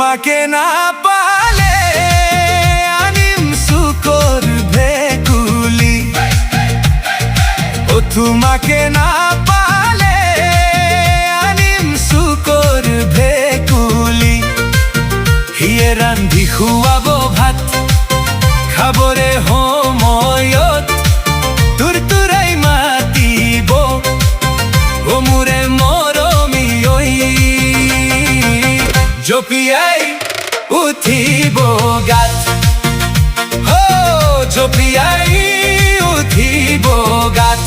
তোমাকে না পালে আনিম সুকর ভেকুলি ও তোমাকে না পালে আনিম সুকর ভেকুলি হিয়ে রান্ধি খুয়াবো ভাত খাবরে সময়ত তুরতুরাই মাতিব ও মুরে মরমি ওই জপিয়াই উঠিব গাত হো জপিয়াই উঠিব গাত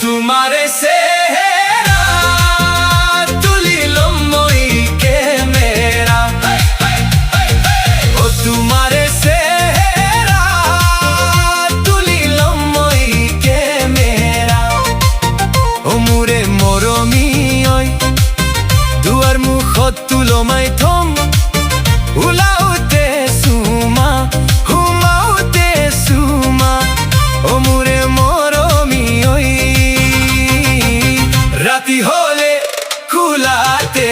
तुम्हारे सेहरा तुलिलो मोई के मेरा ओ तुम्हारे सेहरा तुलिलो मोई के मेरा ओ मुरे मरमी ओई दुआर मुखत तुलो माई थम उलाउते सुमा हुमाउते सुमा ओ मुरे मरमी ओई রাতি হলে কুলাতে